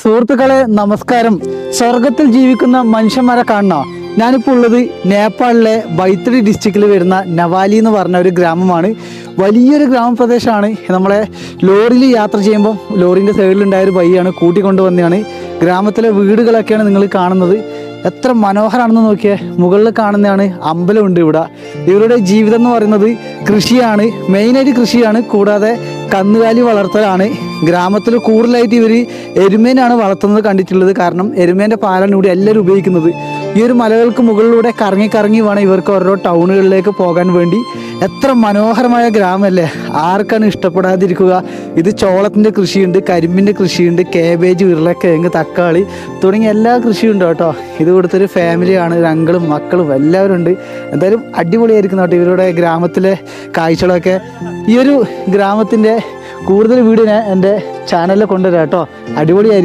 സുഹൃത്തുക്കളെ നമസ്കാരം. സ്വർഗത്തിൽ ജീവിക്കുന്ന മനുഷ്യന്മാരെ കാണണോ? ഞാനിപ്പോൾ ഉള്ളത് നേപ്പാളിലെ ബൈത്തടി ഡിസ്ട്രിക്റ്റിൽ വരുന്ന നവാലി എന്ന് പറഞ്ഞ ഒരു ഗ്രാമമാണ്. വലിയൊരു ഗ്രാമപ്രദേശമാണ്. നമ്മളെ ലോറിയിൽ യാത്ര ചെയ്യുമ്പോൾ ലോറിൻ്റെ സൈഡിലുണ്ടായൊരു ബൈയാണ് കൂട്ടിക്കൊണ്ടുവന്നതാണ്. ഗ്രാമത്തിലെ വീടുകളൊക്കെയാണ് നിങ്ങൾ കാണുന്നത്. എത്ര മനോഹരമാണെന്ന് നോക്കിയേ. മുകളിൽ കാണുന്നതാണ് അമ്പലമുണ്ട് ഇവിടെ. ഇവരുടെ ജീവിതം എന്ന് പറയുന്നത് കൃഷിയാണ്, മെയിനായിട്ട് കൃഷിയാണ്. കൂടാതെ കന്നുകാലി വളർത്തലാണ്. ഗ്രാമത്തിൽ കൂടുതലായിട്ട് ഇവർ എരുമേനാണ് വളർത്തുന്നത് കണ്ടിട്ടുള്ളത്. കാരണം എരുമേൻ്റെ പാലാണ് ഇവിടെ എല്ലാവരും ഉപയോഗിക്കുന്നത്. ഈ ഒരു മലകൾക്ക് മുകളിലൂടെ കറങ്ങി കറങ്ങി വേണം ഇവർക്ക് ഓരോ ടൗണുകളിലേക്ക് പോകാൻ വേണ്ടി. എത്ര മനോഹരമായ ഗ്രാമമല്ലേ, ആർക്കാണ് ഇഷ്ടപ്പെടാതിരിക്കുക. ഇത് ചോളത്തിൻ്റെ കൃഷിയുണ്ട്, കരിമ്പിൻ്റെ കൃഷിയുണ്ട്, കാബേജ്, ഉരുളക്കിഴങ്ങ്, തക്കാളി തുടങ്ങിയ എല്ലാ കൃഷിയുണ്ട് കേട്ടോ. ഇത് ഇവിടുത്തെ ഒരു ഫാമിലിയാണ്, ഒരു അങ്കിളും മക്കളും എല്ലാവരും ഉണ്ട്. എന്തായാലും അടിപൊളിയായിരിക്കും കേട്ടോ ഇവരുടെ ഗ്രാമത്തിലെ കാഴ്ചകളൊക്കെ. ഈ ഒരു ഗ്രാമത്തിൻ്റെ കൂടുതൽ വീഡിയോ ഞാൻ എൻ്റെ ചാനലിൽ കൊണ്ടുവരാം കേട്ടോ. അടിപൊളിയായിരിക്കും.